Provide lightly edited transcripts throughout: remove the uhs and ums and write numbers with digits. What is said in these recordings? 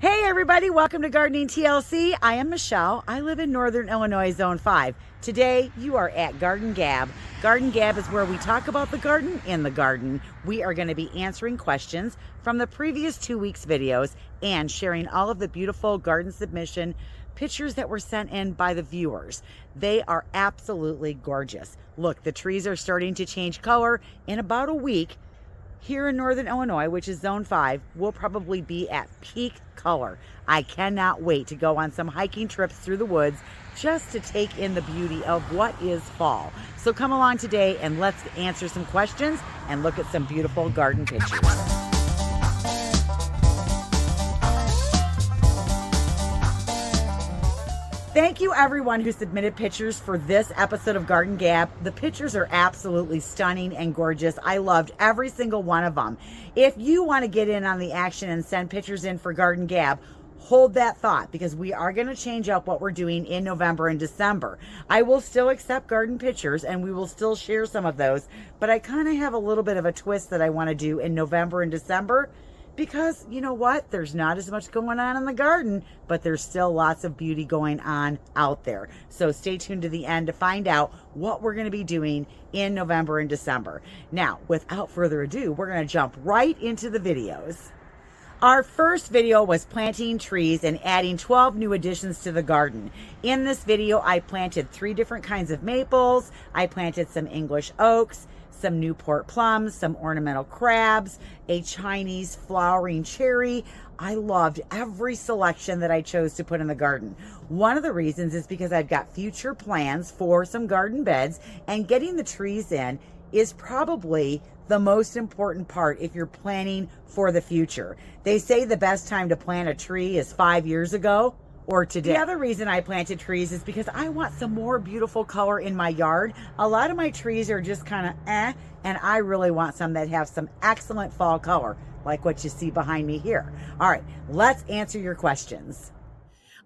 Hey everybody, welcome to Gardening TLC. I am Michelle. I live in Northern Illinois, Zone 5. Today, you are at Garden Gab. Garden Gab is where we talk about the garden in the garden. We are going to be answering questions from the previous 2 weeks' videos and sharing all of the beautiful garden submission pictures that were sent in by the viewers. They are absolutely gorgeous. Look, the trees are starting to change color. In about a week, here in Northern Illinois, which is Zone 5, we'll probably be at peak color. I cannot wait to go on some hiking trips through the woods just to take in the beauty of what is fall. So come along today and let's answer some questions and look at some beautiful garden pictures. Thank you everyone who submitted pictures for this episode of Garden Gab. The pictures are absolutely stunning and gorgeous. I loved every single one of them. If you want to get in on the action and send pictures in for Garden Gab, hold that thought because we are going to change up what we're doing in November and December. I will still accept garden pictures and we will still share some of those, but I kind of have a little bit of a twist that I want to do in November and December. Because you know what? There's not as much going on in the garden, but there's still lots of beauty going on out there. So stay tuned to the end to find out what we're going to be doing in November and December. Now, without further ado, we're going to jump right into the videos. Our first video was planting trees and adding 12 new additions to the garden. In this video, I planted 3 different kinds of maples. I planted some English oaks, some Newport plums, some ornamental crabs, a Chinese flowering cherry. I loved every selection that I chose to put in the garden. One of the reasons is because I've got future plans for some garden beds, and getting the trees in is probably the most important part if you're planning for the future. They say the best time to plant a tree is 5 years ago or today. The other reason I planted trees is because I want some more beautiful color in my yard. A lot of my trees are just kind of and I really want some that have some excellent fall color, like what you see behind me here. All right, let's answer your questions.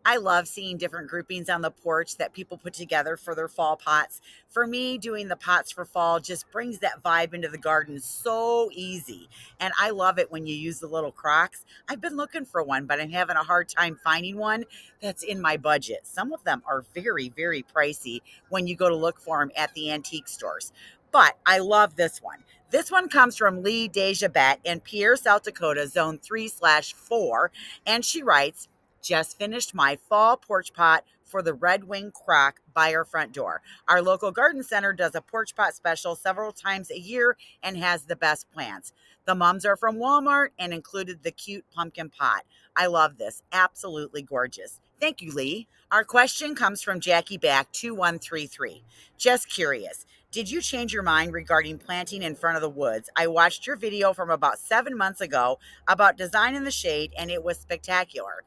I love seeing different groupings on the porch that people put together for their fall pots. For me, doing the pots for fall just brings that vibe into the garden so easy. And I love it when you use the little crocks. I've been looking for one, but I'm having a hard time finding one that's in my budget. Some of them are very, very pricey when you go to look for them at the antique stores. But I love this one. This one comes from Lee Dejabet in Pierre, South Dakota, Zone 3/4. And she writes, just finished my fall porch pot for the Red Wing Croc by our front door. Our local garden center does a porch pot special several times a year and has the best plants. The mums are from Walmart and included the cute pumpkin pot. I love this. Absolutely gorgeous. Thank you, Lee. Our question comes from Jackie Back 2133. Just curious. Did you change your mind regarding planting in front of the woods? I watched your video from about 7 months ago about design in the shade and it was spectacular.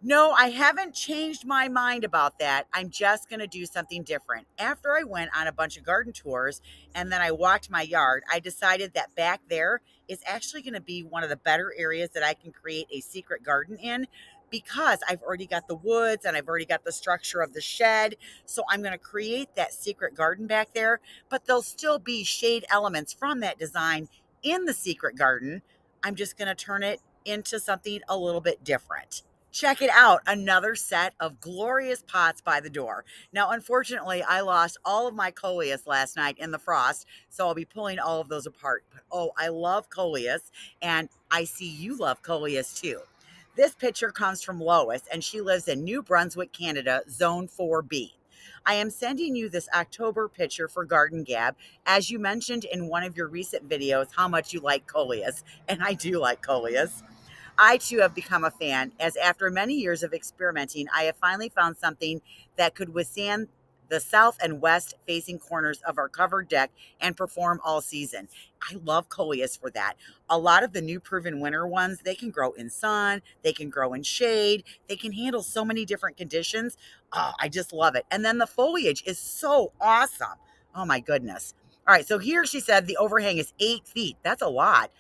No, I haven't changed my mind about that. I'm just going to do something different. After I went on a bunch of garden tours and then I walked my yard, I decided that back there is actually going to be one of the better areas that I can create a secret garden in because I've already got the woods and I've already got the structure of the shed. So I'm going to create that secret garden back there, but there'll still be shade elements from that design in the secret garden. I'm just going to turn it into something a little bit different. Check it out, another set of glorious pots by the door. Now, unfortunately, I lost all of my coleus last night in the frost, so I'll be pulling all of those apart. But, oh, I love coleus, and I see you love coleus too. This picture comes from Lois, and she lives in New Brunswick, Canada, Zone 4B. I am sending you this October picture for Garden Gab, as you mentioned in one of your recent videos how much you like coleus, and I do like coleus. I too have become a fan, as after many years of experimenting, I have finally found something that could withstand the south and west facing corners of our covered deck and perform all season. I love coleus for that. A lot of the new proven winter ones, they can grow in sun, they can grow in shade, they can handle so many different conditions. Oh, I just love it. And then the foliage is so awesome. Oh my goodness. All right, so here she said the overhang is 8 feet. That's a lot.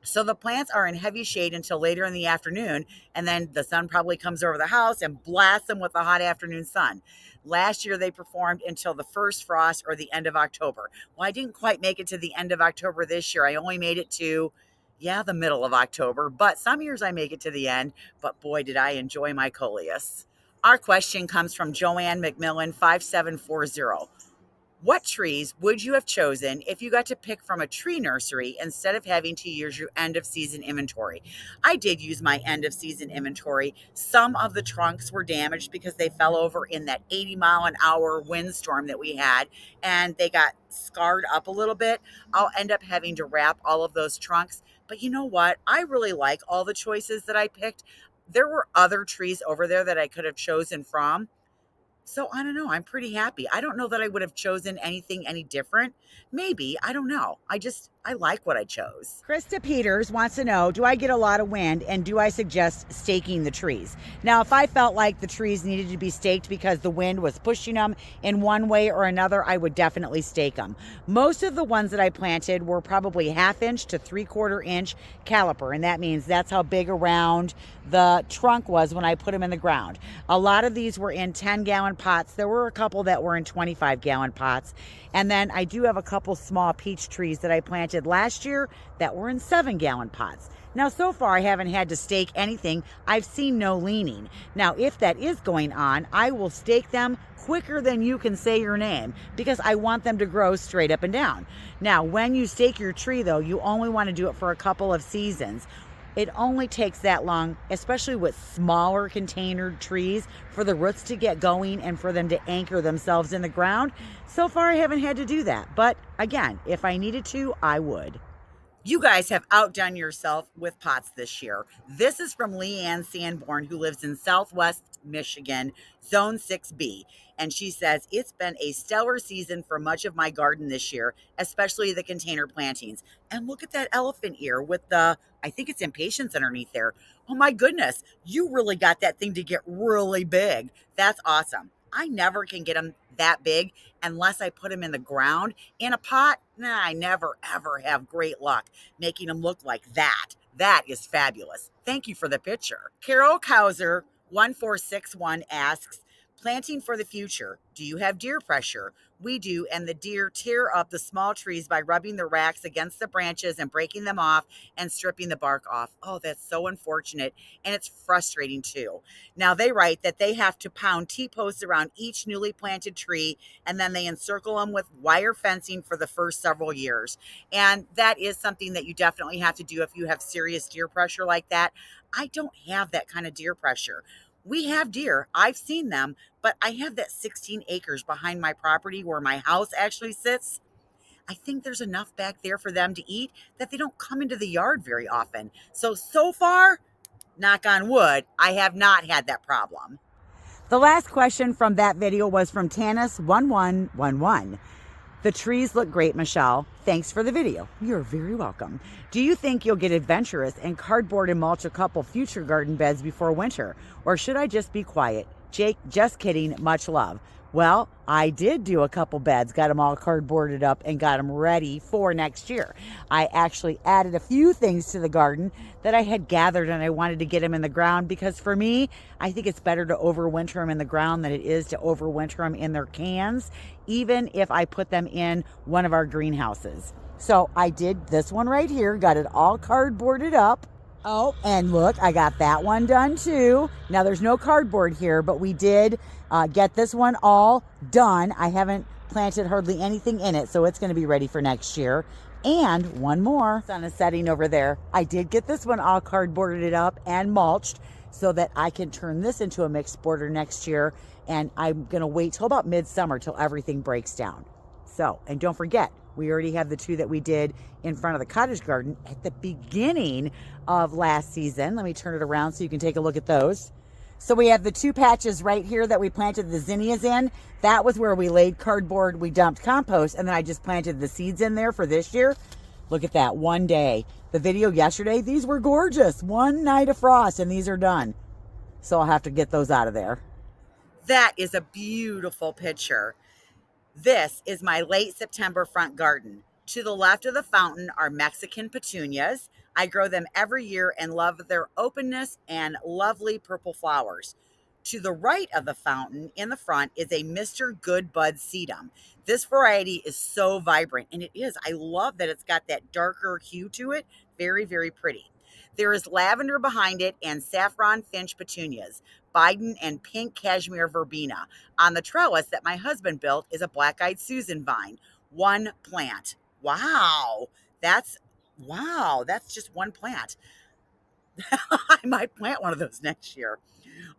So the plants are in heavy shade until later in the afternoon, and then the sun probably comes over the house and blasts them with the hot afternoon sun. Last year, they performed until the first frost or the end of October. Well, I didn't quite make it to the end of October this year. I only made it to, Yeah, the middle of October, but some years I make it to the end. But boy, did I enjoy my coleus. Our question comes from Joanne McMillan 5740. What trees would you have chosen if you got to pick from a tree nursery instead of having to use your end of season inventory? I did use my end of season inventory. Some of the trunks were damaged because they fell over in that 80-mile-an-hour windstorm that we had, and they got scarred up a little bit. I'll end up having to wrap all of those trunks. But you know what? I really like all the choices that I picked. There were other trees over there that I could have chosen from. So I don't know. I'm pretty happy. I don't know that I would have chosen anything any different. Maybe. I don't know. I like what I chose. Krista Peters wants to know, do I get a lot of wind and do I suggest staking the trees? Now, if I felt like the trees needed to be staked because the wind was pushing them in one way or another, I would definitely stake them. Most of the ones that I planted were probably 1/2 inch to 3/4 inch caliper. And that means that's how big around the trunk was when I put them in the ground. A lot of these were in 10-gallon pots. There were a couple that were in 25-gallon pots. And then I do have a couple small peach trees that I planted last year that were in 7-gallon pots. Now, so far, I haven't had to stake anything. I've seen no leaning. Now, if that is going on, I will stake them quicker than you can say your name because I want them to grow straight up and down. Now, when you stake your tree, though, you only want to do it for a couple of seasons. It only takes that long, especially with smaller containered trees, for the roots to get going and for them to anchor themselves in the ground. So far, I haven't had to do that. But again, if I needed to, I would. You guys have outdone yourself with pots this year. This is from Leanne Sanborn, who lives in Southwest Michigan, Zone 6B. And she says, it's been a stellar season for much of my garden this year, especially the container plantings. And look at that elephant ear with the, I think it's impatiens underneath there. Oh my goodness, you really got that thing to get really big. That's awesome. I never can get them that big unless I put them in the ground. In a pot, I never, ever have great luck making them look like that. That is fabulous. Thank you for the picture. Carol Kauser, 1461 asks, planting for the future, do you have deer pressure? We do, and the deer tear up the small trees by rubbing the racks against the branches and breaking them off and stripping the bark off. Oh, that's so unfortunate, and it's frustrating too. Now, they write that they have to pound T-posts around each newly planted tree, and then they encircle them with wire fencing for the first several years. And that is something that you definitely have to do if you have serious deer pressure like that. I don't have that kind of deer pressure. We have deer. I've seen them, but I have that 16 acres behind my property where my house actually sits. I think there's enough back there for them to eat that they don't come into the yard very often. So far, knock on wood, I have not had that problem. The last question from that video was from Tanis1111. The trees look great, Michelle. Thanks for the video. You're very welcome. Do you think you'll get adventurous and cardboard and mulch a couple future garden beds before winter? Or should I just be quiet? Jake, just kidding. Much love. Well, I did do a couple beds, got them all cardboarded up and got them ready for next year. I actually added a few things to the garden that I had gathered and I wanted to get them in the ground because for me, I think it's better to overwinter them in the ground than it is to overwinter them in their cans, even if I put them in one of our greenhouses. So I did this one right here, got it all cardboarded up. Oh, and look, I got that one done too. Now there's no cardboard here, but we did get this one all done. I haven't planted hardly anything in it, so it's going to be ready for next year. And one more, sun is setting over there. I did get this one all cardboarded up and mulched so that I can turn this into a mixed border next year. And I'm going to wait till about midsummer till everything breaks down. So, and don't forget, we already have the two that we did in front of the cottage garden at the beginning of last season. Let me turn it around so you can take a look at those. So we have the two patches right here that we planted the zinnias in. That was where we laid cardboard, we dumped compost, and then I just planted the seeds in there for this year. Look at that, one day. The video yesterday, these were gorgeous. One night of frost and these are done. So I'll have to get those out of there. That is a beautiful picture. This is my late September front garden. To the left of the fountain are Mexican petunias. I grow them every year and love their openness and lovely purple flowers. To the right of the fountain in the front is a Mr. Good Bud sedum. This variety is so vibrant, and it is. I love that it's got that darker hue to it. Very, very pretty. There is lavender behind it and saffron finch petunias, Biden and pink cashmere verbena. On the trellis that my husband built is a black-eyed Susan vine. One plant. Wow. That's that's just one plant. I might plant one of those next year.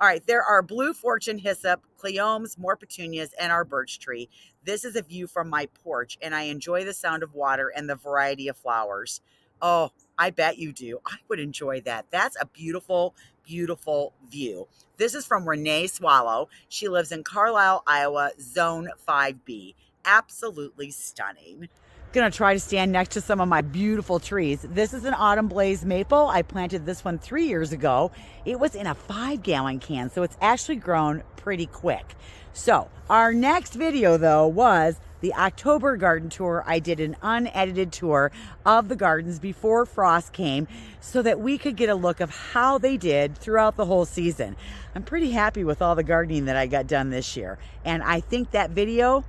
All right, there are blue fortune hyssop, cleomes, more petunias, and our birch tree. This is a view from my porch, and I enjoy the sound of water and the variety of flowers. Oh, I bet you do. I would enjoy that. That's a beautiful, beautiful view. This is from Renee Swallow. She lives in Carlisle, Iowa, Zone 5B. Absolutely stunning. Gonna try to stand next to some of my beautiful trees. This is an autumn blaze maple. I planted this one 3 years ago. It was in a 5-gallon can, so it's actually grown pretty quick. So our next video though was the October garden tour. I did an unedited tour of the gardens before frost came so that we could get a look of how they did throughout the whole season. I'm pretty happy with all the gardening that I got done this year. And I think that video,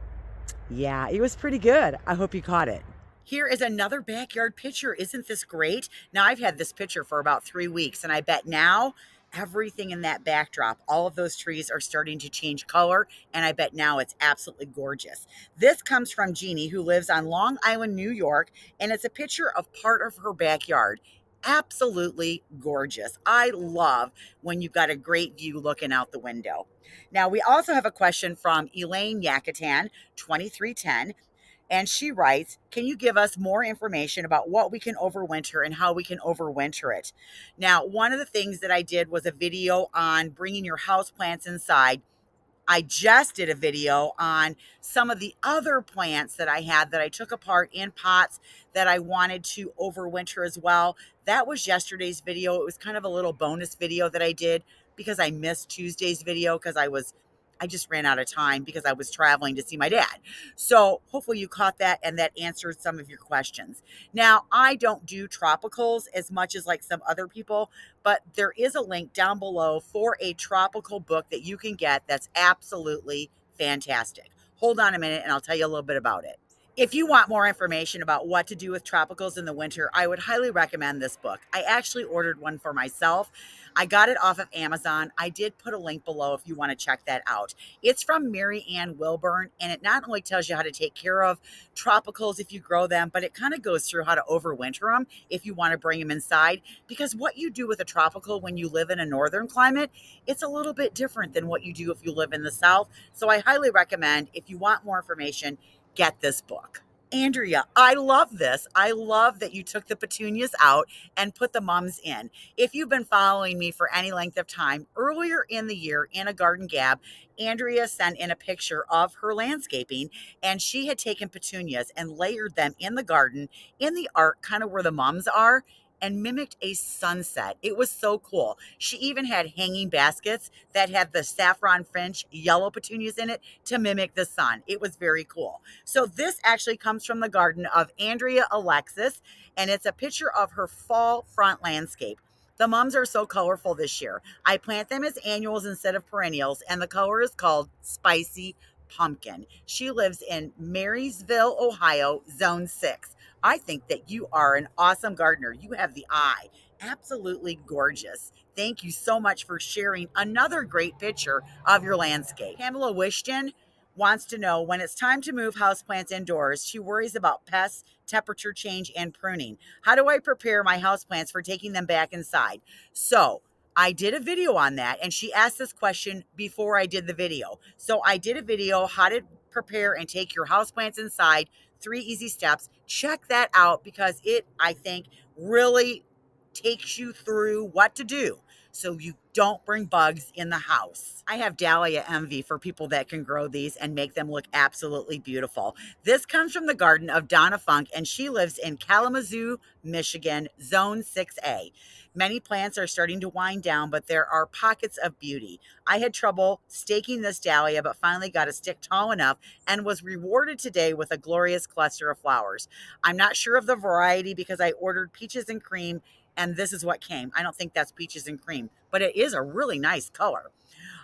yeah, it was pretty good. I hope you caught it. Here is another backyard picture. Isn't this great? Now, I've had this picture for about 3 weeks, and I bet now everything in that backdrop, all of those trees are starting to change color, and I bet now it's absolutely gorgeous. This comes from Jeannie, who lives on Long Island, New York, and it's a picture of part of her backyard. Absolutely gorgeous. I love when you've got a great view looking out the window. Now, we also have a question from Elaine Yakatan, 2310. And she writes, can you give us more information about what we can overwinter and how we can overwinter it? Now, one of the things that I did was a video on bringing your houseplants inside. I just did a video on some of the other plants that I had that I took apart in pots that I wanted to overwinter as well. That was yesterday's video. It was kind of a little bonus video that I did because I missed Tuesday's video because I just ran out of time because I was traveling to see my dad. So hopefully you caught that and that answered some of your questions. Now, I don't do tropicals as much as like some other people, but there is a link down below for a tropical book that you can get that's absolutely fantastic. Hold on a minute and I'll tell you a little bit about it. If you want more information about what to do with tropicals in the winter, I would highly recommend this book. I actually ordered one for myself. I got it off of Amazon. I did put a link below if you want to check that out. It's from Mary Ann Wilburn, and it not only tells you how to take care of tropicals if you grow them, but it kind of goes through how to overwinter them if you want to bring them inside. Because what you do with a tropical when you live in a northern climate, it's a little bit different than what you do if you live in the south. So I highly recommend, if you want more information, get this book. Andrea, I love this. I love that you took the petunias out and put the mums in. If you've been following me for any length of time, earlier in the year in a Garden Gab, Andrea sent in a picture of her landscaping, and she had taken petunias and layered them in the garden in the arc, kind of where the mums are, and mimicked a sunset. It was so cool. She even had hanging baskets that had the saffron French yellow petunias in it to mimic the sun. It was very cool. So this actually comes from the garden of Andrea Alexis, and it's a picture of her fall front landscape. The mums are so colorful this year. I plant them as annuals instead of perennials, and the color is called Spicy Pumpkin. She lives in Marysville, Ohio, Zone 6. I think that you are an awesome gardener. You have the eye. Absolutely gorgeous. Thank you so much for sharing another great picture of your landscape. Pamela Wishton wants to know, when it's time to move houseplants indoors, she worries about pests, temperature change, and pruning. How do I prepare my houseplants for taking them back inside? So I did a video on that, and she asked this question before I did the video. So I did a video, how to prepare and take your houseplants inside, 3 easy steps. Check that out because it, I think, really takes you through what to do so you don't bring bugs in the house. I have dahlia envy for people that can grow these and make them look absolutely beautiful. This comes from the garden of Donna Funk, and she lives in Kalamazoo, Michigan, Zone 6A. Many plants are starting to wind down, but there are pockets of beauty. I had trouble staking this dahlia, but finally got a stick tall enough and was rewarded today with a glorious cluster of flowers. I'm not sure of the variety because I ordered peaches and cream, and this is what came. I don't think that's peaches and cream, but it is a really nice color.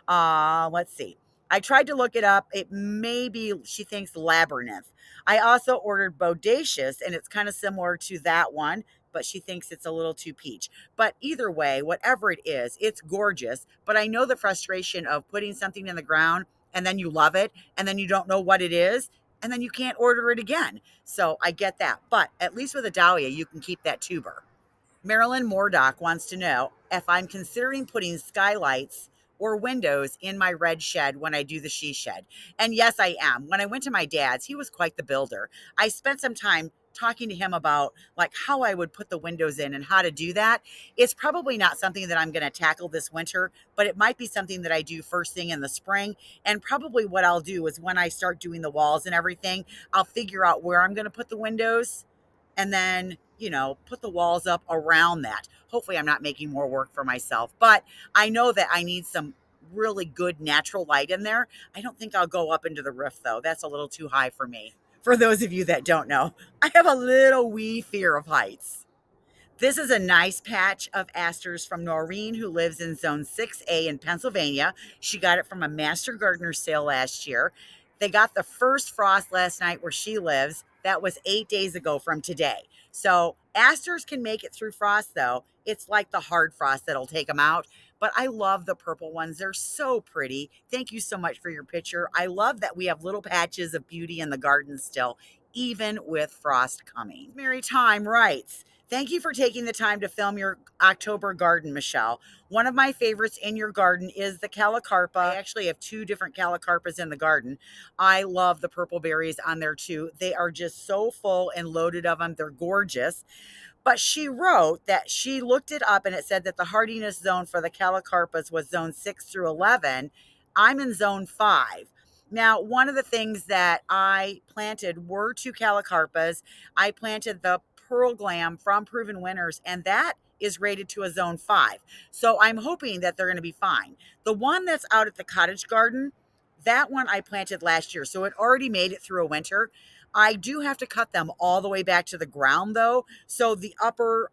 Let's see. I tried to look it up. It may be, she thinks, labyrinth. I also ordered bodacious, and it's kind of similar to that one, but she thinks it's a little too peach. But either way, whatever it is, it's gorgeous. But I know the frustration of putting something in the ground and then you love it and then you don't know what it is and then you can't order it again. So I get that. But at least with a dahlia, you can keep that tuber. Marilyn Mordock wants to know if I'm considering putting skylights or windows in my red shed when I do the she shed. And yes, I am. When I went to my dad's, he was quite the builder. I spent some time talking to him about like how I would put the windows in and how to do that. It's probably not something that I'm going to tackle this winter, but it might be something that I do first thing in the spring. And probably what I'll do is when I start doing the walls and everything, I'll figure out where I'm going to put the windows and then, put the walls up around that. Hopefully I'm not making more work for myself, but I know that I need some really good natural light in there. I don't think I'll go up into the roof though. That's a little too high for me. For those of you that don't know, I have a little wee fear of heights. This is a nice patch of asters from Noreen, who lives in Zone 6A in Pennsylvania. She got it from a Master Gardener sale last year. They got the first frost last night where she lives. That was 8 days ago from today. So asters can make it through frost, though. It's like the hard frost that'll take them out. But I love the purple ones. They're so pretty. Thank you so much for your picture. I love that we have little patches of beauty in the garden still, even with frost coming. Mary Time writes, thank you for taking the time to film your October garden, Michelle. One of my favorites in your garden is the calicarpa. I actually have 2 different calicarpas in the garden. I love the purple berries on there too. They are just so full and loaded of them. They're gorgeous. But she wrote that she looked it up and it said that the hardiness zone for the calicarpas was zone 6 through 11. I'm in zone 5. Now, one of the things that I planted were 2 calicarpas. I planted the Pearl Glam from Proven Winners, and that is rated to a zone 5. So I'm hoping that they're going to be fine. The one that's out at the cottage garden, that one I planted last year, so it already made it through a winter. I do have to cut them all the way back to the ground, though. So the upper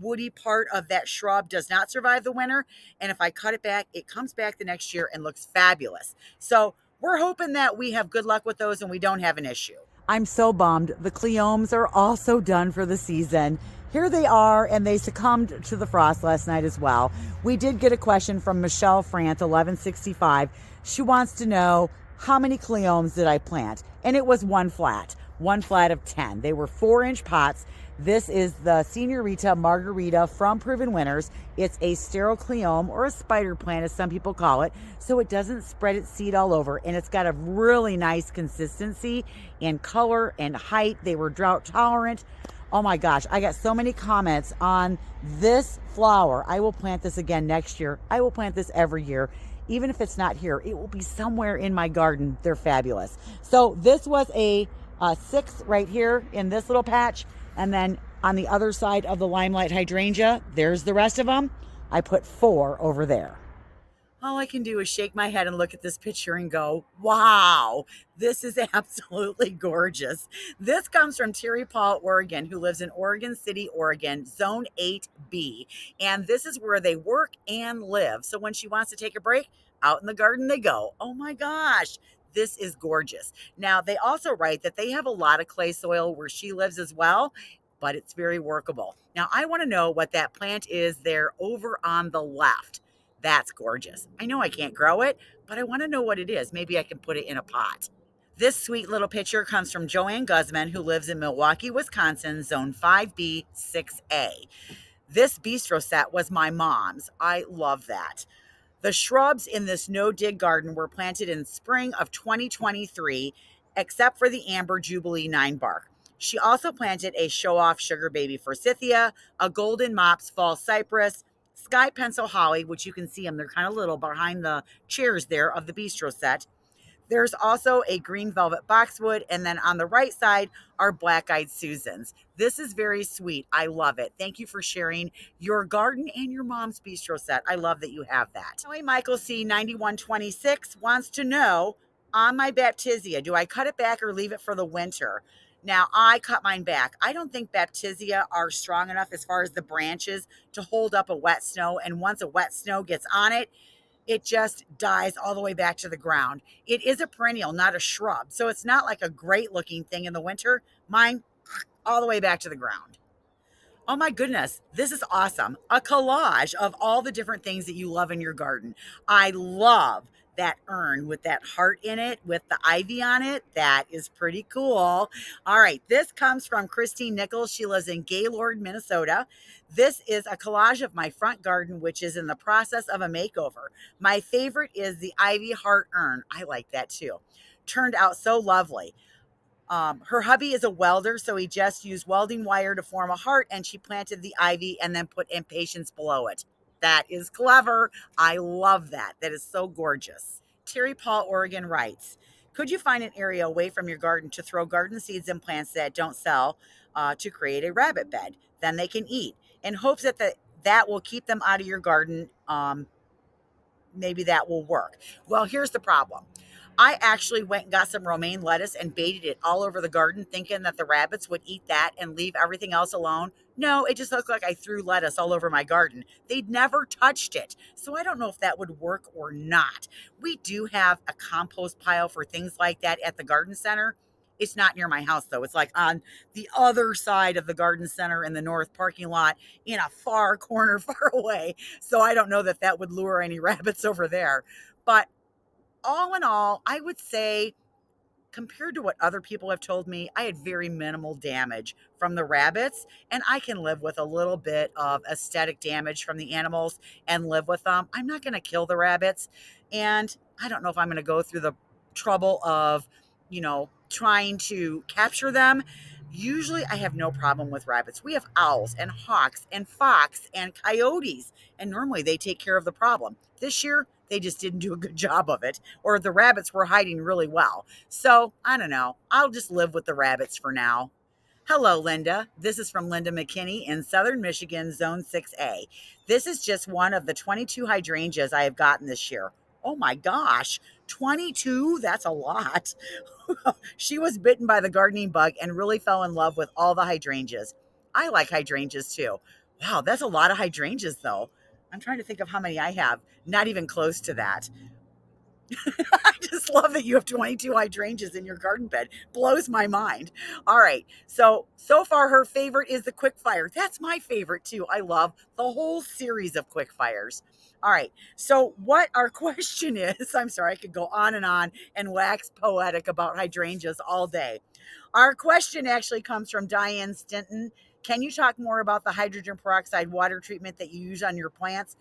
woody part of that shrub does not survive the winter. And if I cut it back, it comes back the next year and looks fabulous. So we're hoping that we have good luck with those and we don't have an issue. I'm so bummed. The Cleomes are also done for the season. Here they are, and they succumbed to the frost last night as well. We did get a question from Michelle France, 1165. She wants to know, how many Cleomes did I plant? And it was one flat of 10. They were 4-inch pots. This is the Senorita Margarita from Proven Winners. It's a sterile Cleome, or a spider plant as some people call it, so it doesn't spread its seed all over, and it's got a really nice consistency in color and height. They were drought tolerant. Oh my gosh, I got so many comments on this flower. I will plant this again next year. I will plant this every year. Even if it's not here, it will be somewhere in my garden. They're fabulous. So this was a 6 right here in this little patch. And then on the other side of the Limelight Hydrangea, there's the rest of them. I put 4 over there. All I can do is shake my head and look at this picture and go, wow, this is absolutely gorgeous. This comes from Terry Paul, Oregon, who lives in Oregon City, Oregon, Zone 8B. And this is where they work and live. So when she wants to take a break, out in the garden they go. Oh my gosh, this is gorgeous. Now, they also write that they have a lot of clay soil where she lives as well, but it's very workable. Now, I want to know what that plant is there over on the left. That's gorgeous. I know I can't grow it, but I want to know what it is. Maybe I can put it in a pot. This sweet little picture comes from Joanne Guzman, who lives in Milwaukee, Wisconsin, Zone 5B, 6A. This bistro set was my mom's. I love that. The shrubs in this no-dig garden were planted in spring of 2023, except for the Amber Jubilee 9 bark. She also planted a show-off sugar baby forsythia, a golden mops fall cypress, sky pencil holly, which you can see them. They're kind of little behind the chairs there of the bistro set. There's also a green velvet boxwood, and then on the right side are black-eyed Susans. This is very sweet. I love it. Thank you for sharing your garden and your mom's bistro set. I love that you have that. Kelly Michael C. 9126 wants to know, on my Baptisia, do I cut it back or leave it for the winter? Now, I cut mine back. I don't think Baptisia are strong enough as far as the branches to hold up a wet snow, and once a wet snow gets on it, it just dies all the way back to the ground. It is a perennial, not a shrub. So it's not like a great looking thing in the winter. Mine, all the way back to the ground. Oh my goodness, this is awesome. A collage of all the different things that you love in your garden. I love that urn with that heart in it with the ivy on it. That is pretty cool. All right, this comes from Christine Nichols. She lives in Gaylord, Minnesota. This is a collage of my front garden, which is in the process of a makeover. My favorite is the ivy heart urn. I like that too. Turned out so lovely. Her hubby is a welder, so he just used welding wire to form a heart, and she planted the ivy and then put impatiens below it. That is clever. I love that. That is so gorgeous. Terry Paul, Oregon writes, could you find an area away from your garden to throw garden seeds and plants that don't sell to create a rabbit bed? Then they can eat, in hopes that that will keep them out of your garden. Maybe that will work. Well, here's the problem. I actually went and got some romaine lettuce and baited it all over the garden, thinking that the rabbits would eat that and leave everything else alone. No, it just looked like I threw lettuce all over my garden. They'd never touched it. So I don't know if that would work or not. We do have a compost pile for things like that at the garden center. It's not near my house, though. It's like on the other side of the garden center in the north parking lot in a far corner far away. So I don't know that that would lure any rabbits over there. But all in all, I would say, compared to what other people have told me, I had very minimal damage from the rabbits, and I can live with a little bit of aesthetic damage from the animals and live with them. I'm not going to kill the rabbits, and I don't know if I'm going to go through the trouble of, trying to capture them. Usually I have no problem with rabbits. We have owls and hawks and fox and coyotes, and normally they take care of the problem. This year, they just didn't do a good job of it, or the rabbits were hiding really well. So I don't know. I'll just live with the rabbits for now. Hello, Linda. This is from Linda McKinney in Southern Michigan, Zone 6A. This is just one of the 22 hydrangeas I have gotten this year. Oh my gosh, 22? That's a lot. She was bitten by the gardening bug and really fell in love with all the hydrangeas. I like hydrangeas too. Wow, that's a lot of hydrangeas though. I'm trying to think of how many I have. Not even close to that. I just love that you have 22 hydrangeas in your garden bed. Blows my mind. All right. So far her favorite is the quick fire. That's my favorite too. I love the whole series of quick fires. All right. So what our question is, I'm sorry, I could go on and wax poetic about hydrangeas all day. Our question actually comes from Diane Stinton. Can you talk more about the hydrogen peroxide water treatment that you use on your plants?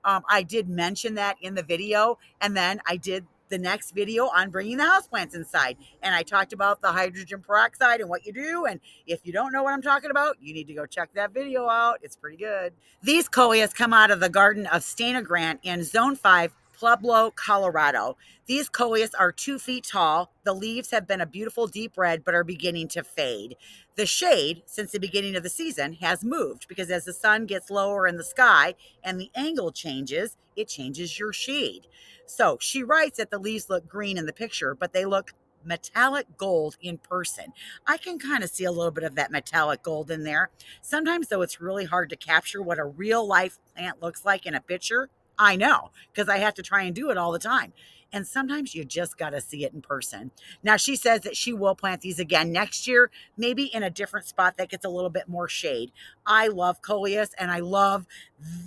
I did mention that in the video, and then I did the next video on bringing the houseplants inside. And I talked about the hydrogen peroxide and what you do. And if you don't know what I'm talking about, you need to go check that video out. It's pretty good. These coleus come out of the garden of Stana Grant in Zone 5, Pueblo, Colorado. These coleus are 2 feet tall. The leaves have been a beautiful deep red, but are beginning to fade. The shade, since the beginning of the season, has moved because as the sun gets lower in the sky and the angle changes, it changes your shade. So she writes that the leaves look green in the picture, but they look metallic gold in person. I can kind of see a little bit of that metallic gold in there. Sometimes, though, it's really hard to capture what a real life plant looks like in a picture. I know, because I have to try and do it all the time. And sometimes you just got to see it in person. Now, she says that she will plant these again next year, maybe in a different spot that gets a little bit more shade. I love coleus, and I love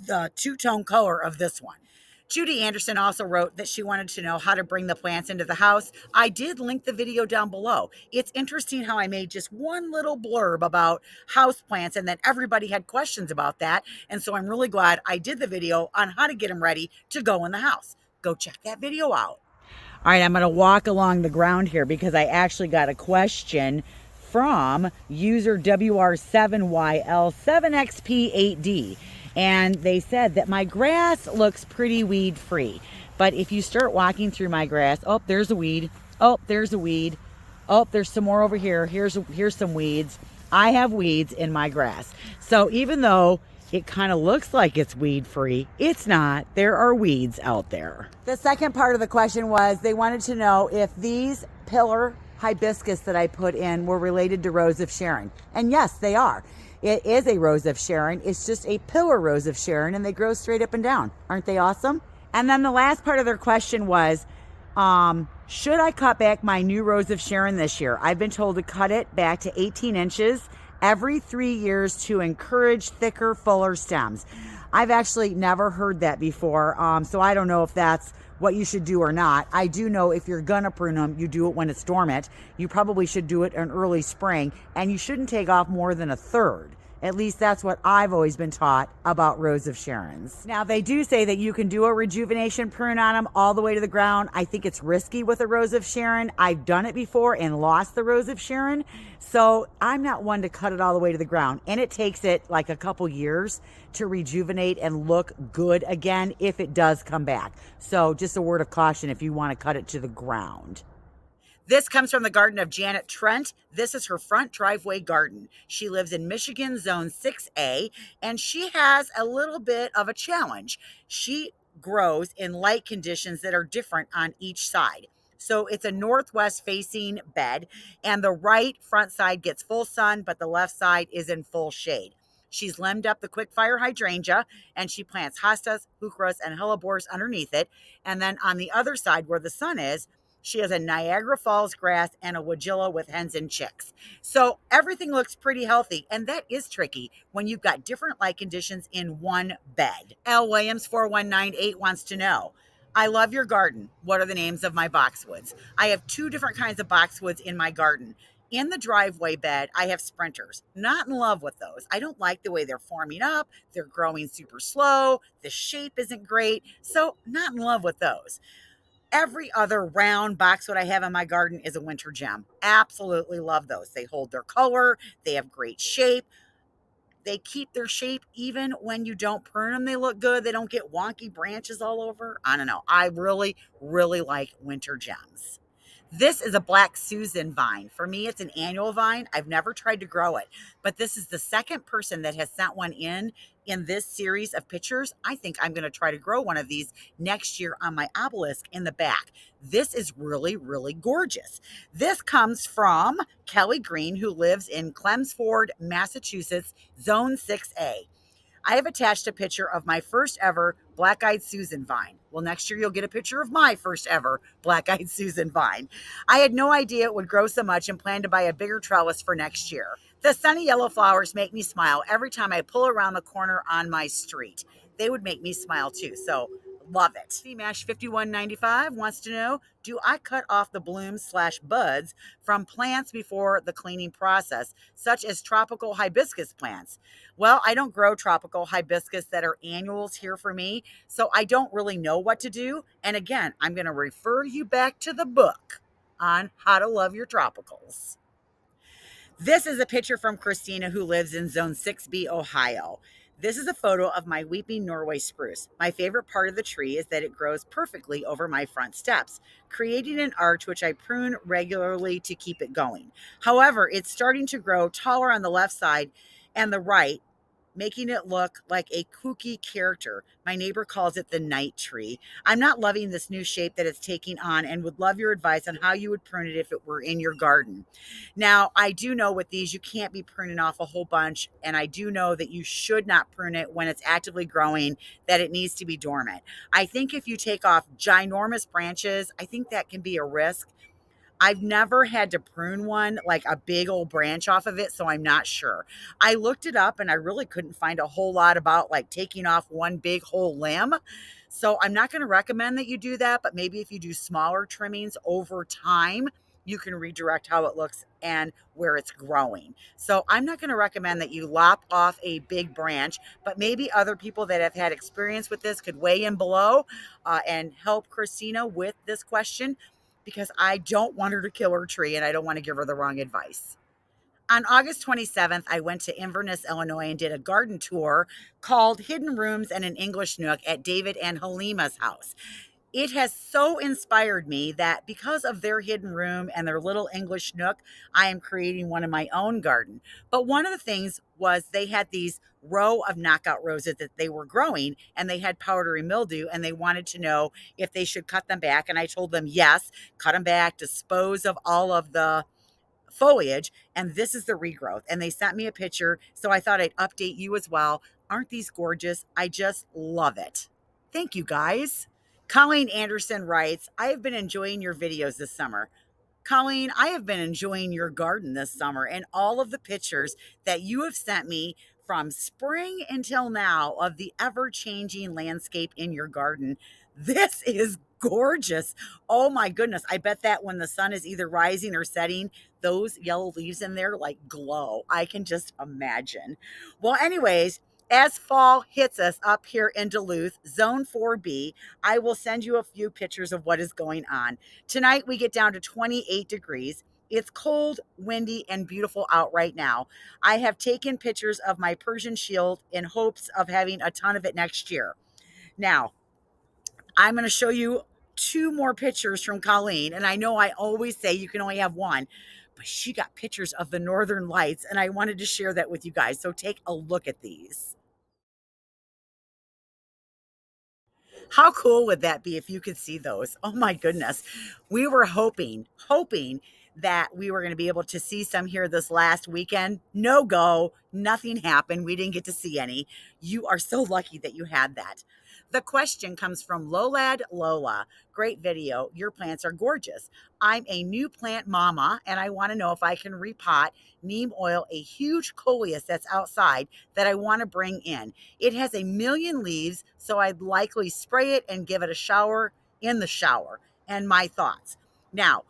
the two-tone color of this one. Judy Anderson also wrote that she wanted to know how to bring the plants into the house. I did link the video down below. It's interesting how I made just one little blurb about houseplants, and then everybody had questions about that. And so I'm really glad I did the video on how to get them ready to go in the house. Go check that video out. All right, I'm going to walk along the ground here because I actually got a question from user WR7YL7XP8D. And they said that my grass looks pretty weed free. But if you start walking through my grass, oh, there's a weed. Oh, there's a weed. Oh, there's some more over here. Here's some weeds. I have weeds in my grass. So even though it kind of looks like it's weed free, it's not. There are weeds out there. The second part of the question was they wanted to know if these pillar hibiscus that I put in were related to Rose of Sharon. And yes, they are. It is a Rose of Sharon. It's just a pillar Rose of Sharon, and they grow straight up and down. Aren't they awesome? And then the last part of their question was, should I cut back my new Rose of Sharon this year? I've been told to cut it back to 18 inches every 3 years to encourage thicker, fuller stems. I've actually never heard that before, so I don't know if that's what you should do or not. I do know if you're gonna prune them, you do it when it's dormant. You probably should do it in early spring, and you shouldn't take off more than a third. At least that's what I've always been taught about Rose of Sharons. Now, they do say that you can do a rejuvenation prune on them all the way to the ground. I think it's risky with a Rose of Sharon. I've done it before and lost the Rose of Sharon. So I'm not one to cut it all the way to the ground. And it takes it like a couple years to rejuvenate and look good again if it does come back. So just a word of caution if you want to cut it to the ground. This comes from the garden of Janet Trent. This is her front driveway garden. She lives in Michigan, Zone 6A, and she has a little bit of a challenge. She grows in light conditions that are different on each side. So it's a northwest facing bed, and the right front side gets full sun, but the left side is in full shade. She's limbed up the quickfire hydrangea, and she plants hostas, heucheras, and hellebores underneath it. And then on the other side where the sun is, she has a Niagara Falls grass and a weigilla with hens and chicks. So everything looks pretty healthy, and that is tricky when you've got different light conditions in one bed. L. Williams 4198 wants to know, I love your garden. What are the names of my boxwoods? I have 2 different kinds of boxwoods in my garden. In the driveway bed, I have sprinters. Not in love with those. I don't like the way they're forming up. They're growing super slow. The shape isn't great. So not in love with those. Every other round boxwood I have in my garden is a winter gem. Absolutely love those. They hold their color. They have great shape. They keep their shape even when you don't prune them. They look good. They don't get wonky branches all over. I don't know. I really, really like winter gems. This is a Black Susan vine. For me, it's an annual vine. I've never tried to grow it, but this is the second person that has sent one in this series of pictures. I think I'm going to try to grow one of these next year on my obelisk in the back. This is really, really gorgeous. This comes from Kelly Green, who lives in Chelmsford, Massachusetts, Zone 6A. I have attached a picture of my first ever Black-Eyed Susan vine. Well, next year you'll get a picture of my first ever Black-Eyed Susan vine. I had no idea it would grow so much and planned to buy a bigger trellis for next year. The sunny yellow flowers make me smile every time I pull around the corner on my street. They would make me smile too, so love it. CMash 5195 wants to know, do I cut off the blooms/buds from plants before the cleaning process, such as tropical hibiscus plants? Well, I don't grow tropical hibiscus that are annuals here for me, so I don't really know what to do. And again, I'm going to refer you back to the book on how to love your tropicals. This is a picture from Christina, who lives in Zone 6B, Ohio. This is a photo of my weeping Norway spruce. My favorite part of the tree is that it grows perfectly over my front steps, creating an arch which I prune regularly to keep it going. However, it's starting to grow taller on the left side and the right, making it look like a kooky character. My neighbor calls it the night tree. I'm not loving this new shape that it's taking on and would love your advice on how you would prune it if it were in your garden. Now, I do know with these, you can't be pruning off a whole bunch, and I do know that you should not prune it when it's actively growing, that it needs to be dormant. I think if you take off ginormous branches, I think that can be a risk. I've never had to prune one, like a big old branch off of it, so I'm not sure. I looked it up and I really couldn't find a whole lot about like taking off one big whole limb. So I'm not going to recommend that you do that, but maybe if you do smaller trimmings over time, you can redirect how it looks and where it's growing. So I'm not going to recommend that you lop off a big branch, but maybe other people that have had experience with this could weigh in below and help Christina with this question, because I don't want her to kill her tree and I don't want to give her the wrong advice. On August 27th, I went to Inverness, Illinois, and did a garden tour called Hidden Rooms and an English Nook at David and Halima's house. It has so inspired me that because of their hidden room and their little English nook, I am creating one in my own garden. But one of the things was they had these row of knockout roses that they were growing, and they had powdery mildew, and they wanted to know if they should cut them back. And I told them, yes, cut them back, dispose of all of the foliage, and this is the regrowth. And they sent me a picture, so I thought I'd update you as well. Aren't these gorgeous? I just love it. Thank you, guys. Colleen Anderson writes, I have been enjoying your videos this summer. Colleen, I have been enjoying your garden this summer and all of the pictures that you have sent me from spring until now of the ever changing landscape in your garden. This is gorgeous. Oh my goodness. I bet that when the sun is either rising or setting, those yellow leaves in there like glow. I can just imagine. Well, anyways, as fall hits us up here in Duluth, Zone 4B, I will send you a few pictures of what is going on. Tonight we get down to 28 degrees. It's cold, windy, and beautiful out right now. I have taken pictures of my Persian shield in hopes of having a ton of it next year. Now, I'm going to show you two more pictures from Colleen. And I know I always say you can only have one, but she got pictures of the Northern Lights, and I wanted to share that with you guys. So take a look at these. How cool would that be if you could see those? Oh my goodness. We were hoping that we were going to be able to see some here this last weekend. No go. Nothing happened. We didn't get to see any. You are so lucky that you had that. The question comes from Lolad Lola. Great video. Your plants are gorgeous. I'm a new plant mama and I want to know if I can repot neem oil, a huge coleus that's outside that I want to bring in. It has a million leaves, so I'd likely spray it and give it a shower in the shower. And my thoughts. Now,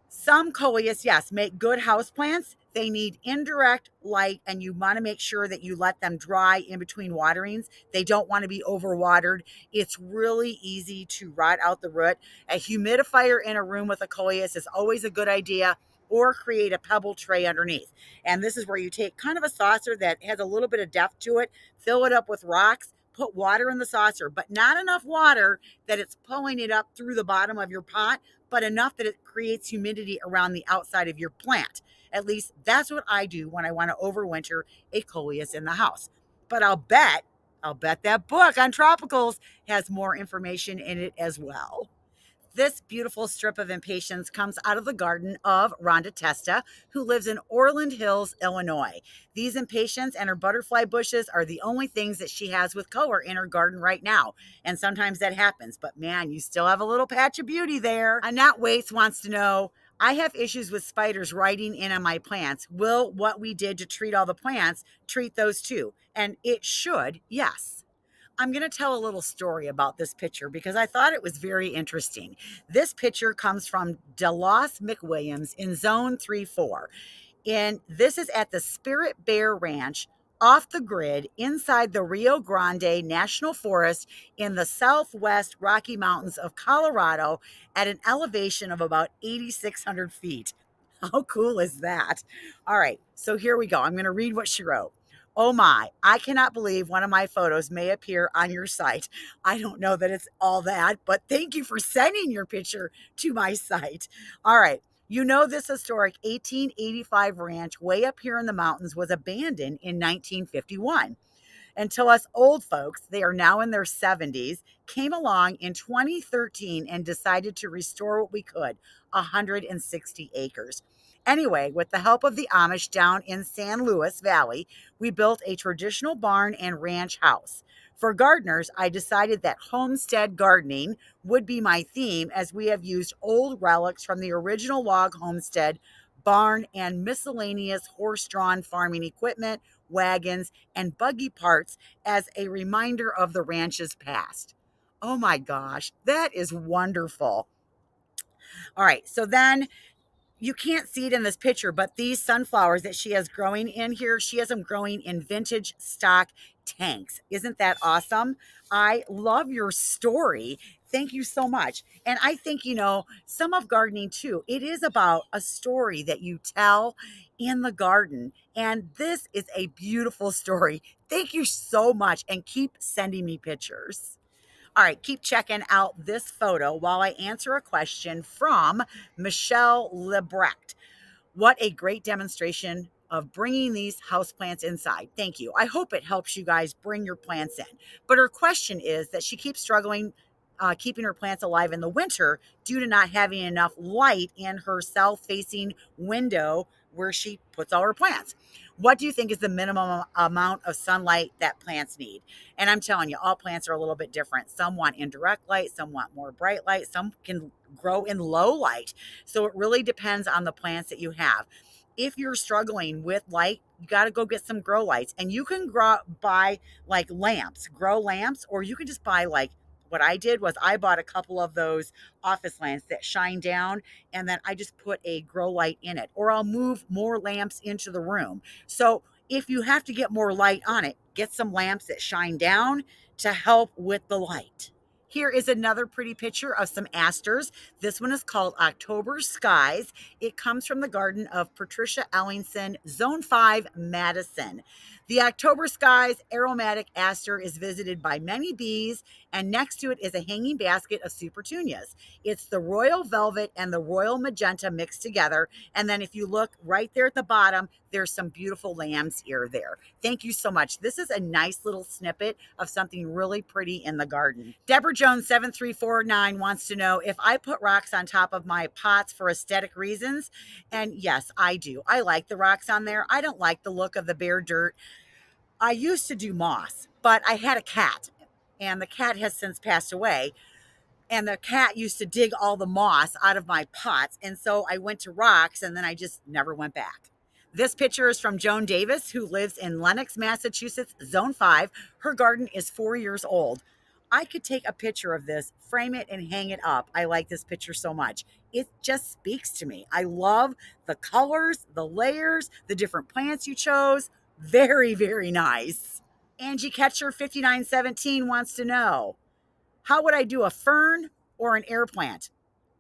some coleus, yes, make good house plants. They need indirect light, and you want to make sure that you let them dry in between waterings. They don't want to be overwatered. It's really easy to rot out the root. A humidifier in a room with a coleus is always a good idea, or create a pebble tray underneath. And this is where you take kind of a saucer that has a little bit of depth to it, fill it up with rocks, put water in the saucer, but not enough water that it's pulling it up through the bottom of your pot, but enough that it creates humidity around the outside of your plant. At least that's what I do when I want to overwinter a coleus in the house. But I'll bet that book on tropicals has more information in it as well. This beautiful strip of impatiens comes out of the garden of Rhonda Testa, who lives in Orland Hills, Illinois. These impatiens and her butterfly bushes are the only things that she has with color in her garden right now. And sometimes that happens, but man, you still have a little patch of beauty there. Annette Waits wants to know, I have issues with spiders riding in on my plants. Will what we did to treat all the plants treat those too? And it should, yes. I'm going to tell a little story about this picture because I thought it was very interesting. This picture comes from DeLoss McWilliams in Zone 3-4. And this is at the Spirit Bear Ranch off the grid inside the Rio Grande National Forest in the southwest Rocky Mountains of Colorado at an elevation of about 8,600 feet. How cool is that? All right, so here we go. I'm going to read what she wrote. Oh my, I cannot believe one of my photos may appear on your site. I don't know that it's all that, but thank you for sending your picture to my site. All right. You know, this historic 1885 ranch way up here in the mountains was abandoned in 1951 until us old folks, they are now in their 70s, came along in 2013 and decided to restore what we could, 160 acres. Anyway, with the help of the Amish down in San Luis Valley, we built a traditional barn and ranch house. For gardeners, I decided that homestead gardening would be my theme as we have used old relics from the original log homestead, barn, and miscellaneous horse-drawn farming equipment, wagons, and buggy parts as a reminder of the ranch's past. Oh my gosh, that is wonderful. All right, so then you can't see it in this picture, but these sunflowers that she has growing in here, she has them growing in vintage stock tanks. Isn't that awesome? I love your story. Thank you so much. And I think, some of gardening too, it is about a story that you tell in the garden. And this is a beautiful story. Thank you so much. And keep sending me pictures. All right, keep checking out this photo while I answer a question from Michelle Lebrecht. What a great demonstration of bringing these houseplants inside. Thank you. I hope it helps you guys bring your plants in. But her question is that she keeps struggling keeping her plants alive in the winter due to not having enough light in her south-facing window where she puts all her plants. What do you think is the minimum amount of sunlight that plants need? And I'm telling you, all plants are a little bit different. Some want indirect light, some want more bright light, some can grow in low light. So it really depends on the plants that you have. If you're struggling with light, you got to go get some grow lights. And you can buy like lamps, grow lamps, or you can just buy like, what I did was I bought a couple of those office lamps that shine down, and then I just put a grow light in it, or I'll move more lamps into the room. So if you have to get more light on it, get some lamps that shine down to help with the light. Here is another pretty picture of some asters. This one is called October Skies. It comes from the garden of Patricia Ellingson, Zone 5, Madison. The October Skies aromatic aster is visited by many bees, and next to it is a hanging basket of supertunias. It's the royal velvet and the royal magenta mixed together. And then if you look right there at the bottom, there's some beautiful lamb's ear there. Thank you so much. This is a nice little snippet of something really pretty in the garden. Deborah Jones 7349 wants to know if I put rocks on top of my pots for aesthetic reasons. And yes, I do. I like the rocks on there. I don't like the look of the bare dirt. I used to do moss, but I had a cat, and the cat has since passed away. And the cat used to dig all the moss out of my pots. And so I went to rocks, and then I just never went back. This picture is from Joan Davis, who lives in Lenox, Massachusetts, Zone 5. Her garden is 4 years old. I could take a picture of this, frame it, and hang it up. I like this picture so much. It just speaks to me. I love the colors, the layers, the different plants you chose. Very, very nice. Angie Ketcher 5917 wants to know, how would I do a fern or an air plant?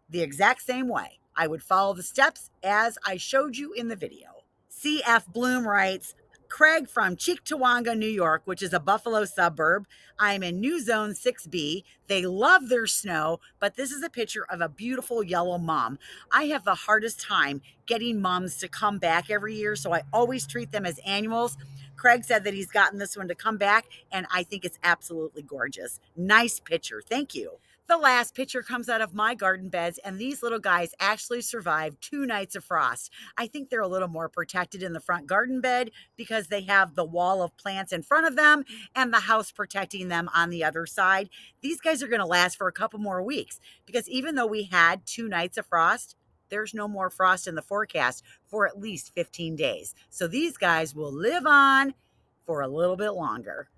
The exact same way. I would follow the steps as I showed you in the video. CF Bloom writes, Craig from Cheektowaga, New York, which is a Buffalo suburb. I'm in New Zone 6B. They love their snow, but this is a picture of a beautiful yellow mum. I have the hardest time getting mums to come back every year, so I always treat them as annuals. Craig said that he's gotten this one to come back, and I think it's absolutely gorgeous. Nice picture. Thank you. The last picture comes out of my garden beds, and these little guys actually survived 2 nights of frost. I think they're a little more protected in the front garden bed because they have the wall of plants in front of them and the house protecting them on the other side. These guys are going to last for a couple more weeks because even though we had 2 nights of frost, there's no more frost in the forecast for at least 15 days. So these guys will live on for a little bit longer.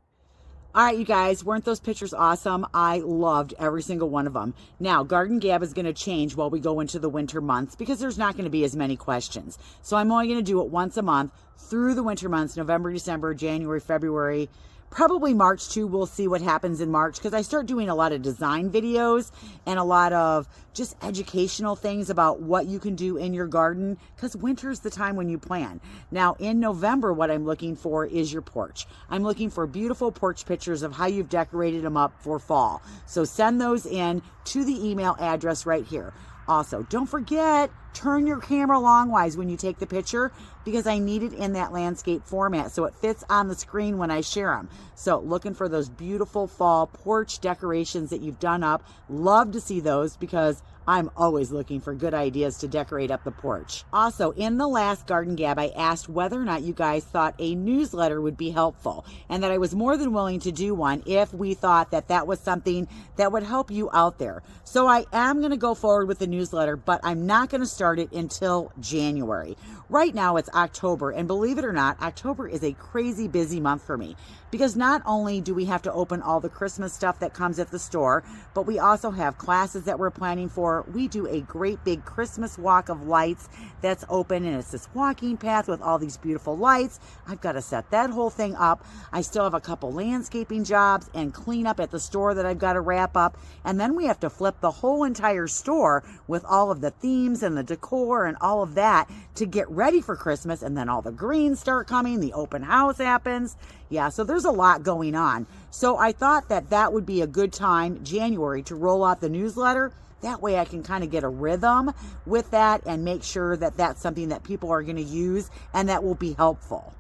All right, you guys, weren't those pictures awesome? I loved every single one of them. Now, Garden Gab is going to change while we go into the winter months because there's not going to be as many questions. So I'm only going to do it once a month through the winter months, November, December, January, February, probably March too. We'll see what happens in March because I start doing a lot of design videos and a lot of just educational things about what you can do in your garden because winter's the time when you plan. Now in November, what I'm looking for is your porch. I'm looking for beautiful porch pictures of how you've decorated them up for fall. So send those in to the email address right here. Also, don't forget, turn your camera longwise when you take the picture because I need it in that landscape format so it fits on the screen when I share them. So looking for those beautiful fall porch decorations that you've done up. Love to see those because I'm always looking for good ideas to decorate up the porch. Also, in the last Garden Gab, I asked whether or not you guys thought a newsletter would be helpful and that I was more than willing to do one if we thought that that was something that would help you out there. So I am going to go forward with the newsletter, but I'm not going to start it until January. Right now it's October, and believe it or not, October is a crazy busy month for me because not only do we have to open all the Christmas stuff that comes at the store, but we also have classes that we're planning for. We do a great big Christmas walk of lights that's open, and it's this walking path with all these beautiful lights. I've got to set that whole thing up. I still have a couple landscaping jobs and clean up at the store that I've got to wrap up, and then we have to flip the whole entire store with all of the themes and the decor and all of that to get ready for Christmas, and then all the greens start coming, the open house happens. Yeah, so there's a lot going on. So I thought that that would be a good time, January, to roll out the newsletter. That way I can kind of get a rhythm with that and make sure that that's something that people are going to use and that will be helpful.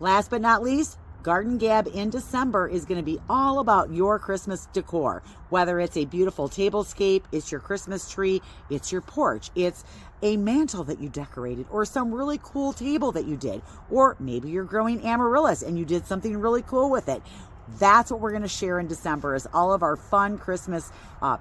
Last but not least, Garden Gab in December is going to be all about your Christmas decor. Whether it's a beautiful tablescape, it's your Christmas tree, it's your porch, it's a mantle that you decorated, or some really cool table that you did, or maybe you're growing amaryllis and you did something really cool with it. That's what we're going to share in December, is all of our fun Christmas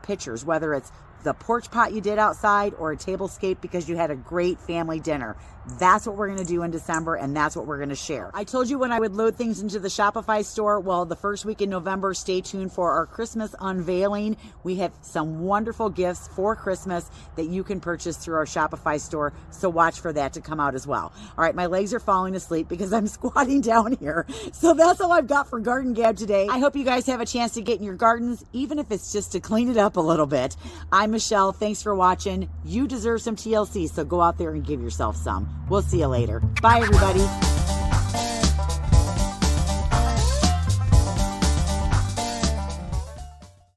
pictures, whether it's the porch pot you did outside or a tablescape because you had a great family dinner. That's what we're going to do in December, and that's what we're going to share. I told you when I would load things into the Shopify store. Well, the first week in November, stay tuned for our Christmas unveiling. We have some wonderful gifts for Christmas that you can purchase through our Shopify store, so watch for that to come out as well. All right, my legs are falling asleep because I'm squatting down here. So that's all I've got for Garden Gab today. I hope you guys have a chance to get in your gardens, even if it's just to clean it up a little bit. I'm Michelle. Thanks for watching. You deserve some TLC, so go out there and give yourself some. We'll see you later. Bye, everybody.